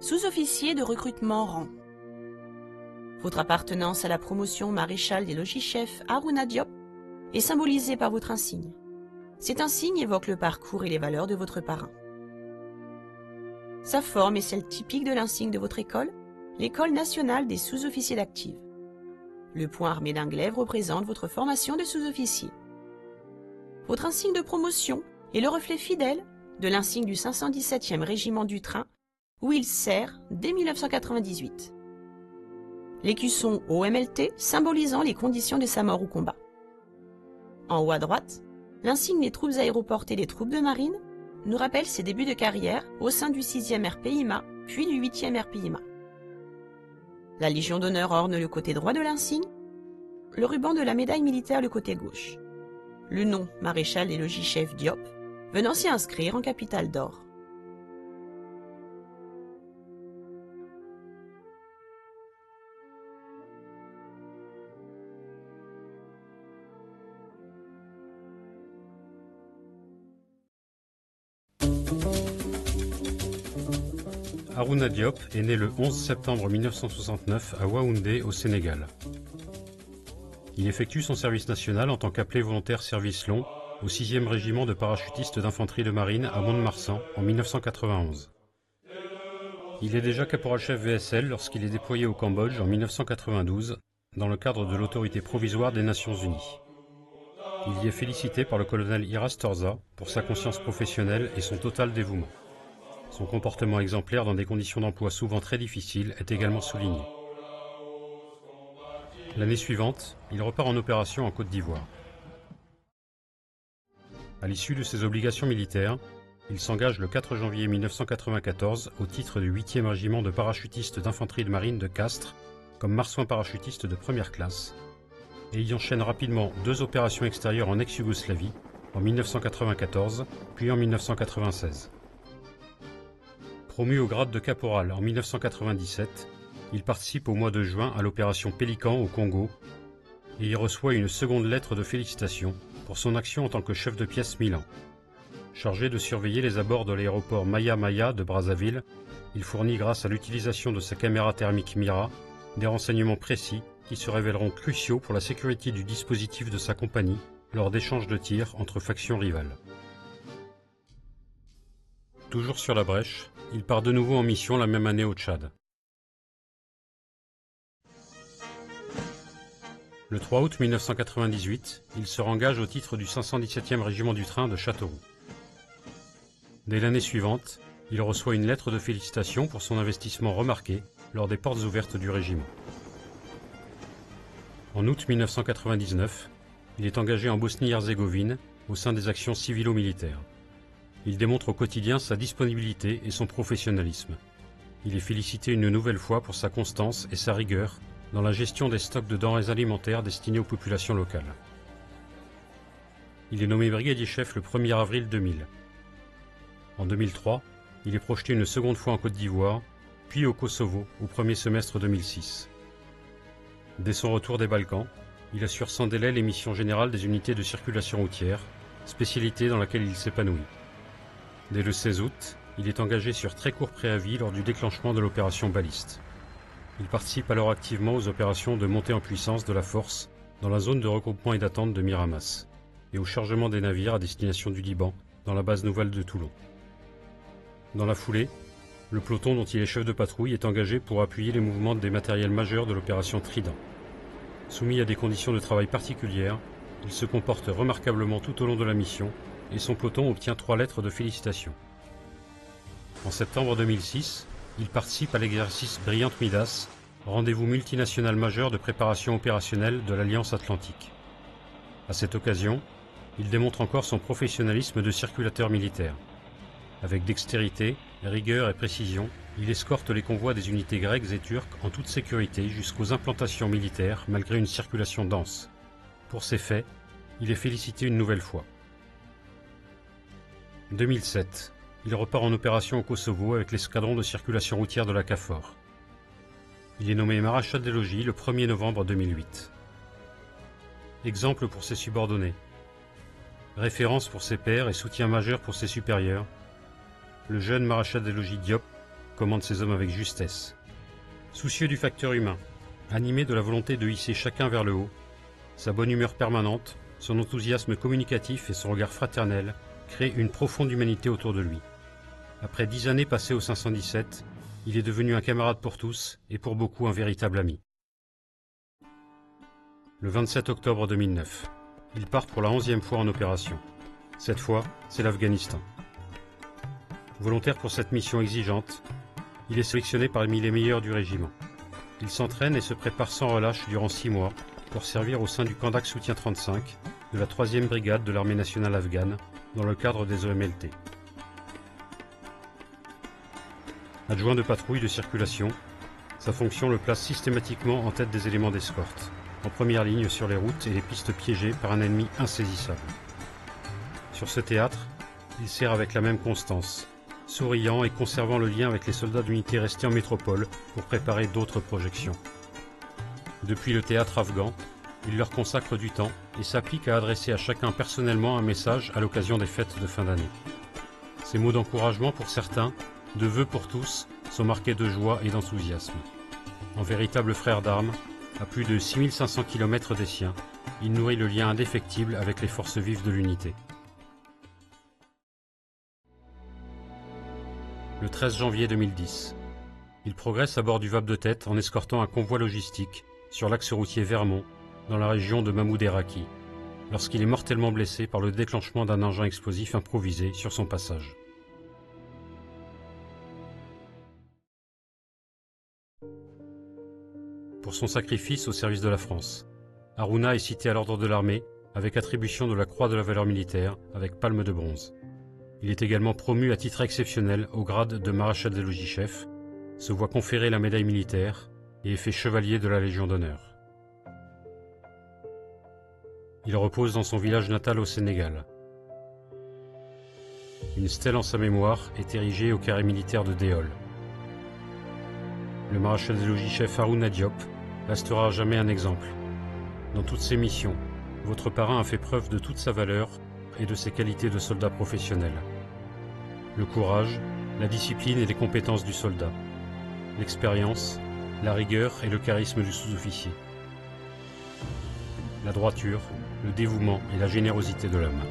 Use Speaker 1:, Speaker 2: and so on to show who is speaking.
Speaker 1: Sous-officier de recrutement rang. Votre appartenance à la promotion maréchal des logis-chefs Harouna Diop est symbolisée par votre insigne. Cet insigne évoque le parcours et les valeurs de votre parrain. Sa forme est celle typique de l'insigne de votre école, l'École nationale des sous-officiers d'active. Le point armé d'un glaive représente votre formation de sous-officier. Votre insigne de promotion est le reflet fidèle de l'insigne du 517e régiment du train, où il sert dès 1998. L'écusson OMLT symbolisant les conditions de sa mort au combat. En haut à droite, l'insigne des troupes aéroportées des troupes de marine nous rappelle ses débuts de carrière au sein du 6e RPIMA, puis du 8e RPIMA. La Légion d'honneur orne le côté droit de l'insigne, le ruban de la médaille militaire le côté gauche. Le nom maréchal des logis-chefs Diop venant s'y inscrire en capitale d'or.
Speaker 2: Harouna Diop est né le 11 septembre 1969 à Yaoundé, au Sénégal. Il effectue son service national en tant qu'appelé volontaire service long au 6e régiment de parachutistes d'infanterie de marine à Mont-de-Marsan en 1991. Il est déjà caporal-chef VSL lorsqu'il est déployé au Cambodge en 1992 dans le cadre de l'autorité provisoire des Nations Unies. Il y est félicité par le colonel Iras Torza pour sa conscience professionnelle et son total dévouement. Son comportement exemplaire dans des conditions d'emploi souvent très difficiles est également souligné. L'année suivante, il repart en opération en Côte d'Ivoire. À l'issue de ses obligations militaires, il s'engage le 4 janvier 1994 au titre du 8e régiment de parachutistes d'infanterie de marine de Castres comme marsouin parachutiste de première classe et y enchaîne rapidement 2 opérations extérieures en ex-Yougoslavie en 1994 puis en 1996. Promu au grade de caporal en 1997, il participe au mois de juin à l'opération Pélican au Congo et y reçoit une seconde lettre de félicitations pour son action en tant que chef de pièce Milan. Chargé de surveiller les abords de l'aéroport Maya Maya de Brazzaville, il fournit grâce à l'utilisation de sa caméra thermique Mira des renseignements précis qui se révéleront cruciaux pour la sécurité du dispositif de sa compagnie lors d'échanges de tirs entre factions rivales. Toujours sur la brèche, il part de nouveau en mission la même année au Tchad. Le 3 août 1998, il se engage au titre du 517e régiment du train de Châteauroux. Dès l'année suivante, il reçoit une lettre de félicitations pour son investissement remarqué lors des portes ouvertes du régiment. En août 1999, il est engagé en Bosnie-Herzégovine au sein des actions civilo-militaires. Il démontre au quotidien sa disponibilité et son professionnalisme. Il est félicité une nouvelle fois pour sa constance et sa rigueur dans la gestion des stocks de denrées alimentaires destinés aux populations locales. Il est nommé brigadier-chef le 1er avril 2000. En 2003, il est projeté une seconde fois en Côte d'Ivoire, puis au Kosovo au premier semestre 2006. Dès son retour des Balkans, il assure sans délai les missions générales des unités de circulation routière, spécialité dans laquelle il s'épanouit. Dès le 16 août, il est engagé sur très court préavis lors du déclenchement de l'opération Baliste. Il participe alors activement aux opérations de montée en puissance de la force dans la zone de regroupement et d'attente de Miramas, et au chargement des navires à destination du Liban dans la base nouvelle de Toulon. Dans la foulée, le peloton dont il est chef de patrouille est engagé pour appuyer les mouvements des matériels majeurs de l'opération Trident. Soumis à des conditions de travail particulières, il se comporte remarquablement tout au long de la mission et son peloton obtient 3 lettres de félicitations. En septembre 2006, il participe à l'exercice Brillante Midas, rendez-vous multinational majeur de préparation opérationnelle de l'Alliance Atlantique. À cette occasion, il démontre encore son professionnalisme de circulateur militaire. Avec dextérité, rigueur et précision, il escorte les convois des unités grecques et turques en toute sécurité jusqu'aux implantations militaires malgré une circulation dense. Pour ces faits, il est félicité une nouvelle fois. 2007, il repart en opération au Kosovo avec l'escadron de circulation routière de la KFOR. Il est nommé maréchal des logis le 1er novembre 2008. Exemple pour ses subordonnés. Référence pour ses pairs et soutien majeur pour ses supérieurs, le jeune maréchal des logis Diop commande ses hommes avec justesse. Soucieux du facteur humain, animé de la volonté de hisser chacun vers le haut, sa bonne humeur permanente, son enthousiasme communicatif et son regard fraternel créent une profonde humanité autour de lui. Après 10 années passées au 517, il est devenu un camarade pour tous et pour beaucoup un véritable ami. Le 27 octobre 2009, il part pour la 11e fois en opération. Cette fois, c'est l'Afghanistan. Volontaire pour cette mission exigeante, il est sélectionné parmi les meilleurs du régiment. Il s'entraîne et se prépare sans relâche durant 6 mois pour servir au sein du Kandak Soutien 35 de la 3e brigade de l'armée nationale afghane dans le cadre des OMLT. Adjoint de patrouille de circulation, sa fonction le place systématiquement en tête des éléments d'escorte, en première ligne sur les routes et les pistes piégées par un ennemi insaisissable. Sur ce théâtre, il sert avec la même constance, souriant et conservant le lien avec les soldats d'unités restés en métropole pour préparer d'autres projections. Depuis le théâtre afghan, il leur consacre du temps et s'applique à adresser à chacun personnellement un message à l'occasion des fêtes de fin d'année. Ces mots d'encouragement pour certains, de vœux pour tous, sont marqués de joie et d'enthousiasme. En véritable frère d'armes, à plus de 6500 km des siens, il nourrit le lien indéfectible avec les forces vives de l'unité. Le 13 janvier 2010, il progresse à bord du VAP de tête en escortant un convoi logistique sur l'axe routier Vermont, dans la région de Mahmoud Erraki, lorsqu'il est mortellement blessé par le déclenchement d'un engin explosif improvisé sur son passage. Pour son sacrifice au service de la France, Harouna est cité à l'ordre de l'armée avec attribution de la Croix de la valeur militaire avec palme de bronze. Il est également promu à titre exceptionnel au grade de maréchal des logis-chefs, se voit conférer la médaille militaire et est fait chevalier de la Légion d'honneur. Il repose dans son village natal au Sénégal. Une stèle en sa mémoire est érigée au carré militaire de Déol. Le maréchal des logis-chefs Harouna Diop restera à jamais un exemple. Dans toutes ses missions, votre parrain a fait preuve de toute sa valeur et de ses qualités de soldat professionnel. Le courage, la discipline et les compétences du soldat. L'expérience, la rigueur et le charisme du sous-officier. La droiture, le dévouement et la générosité de l'homme.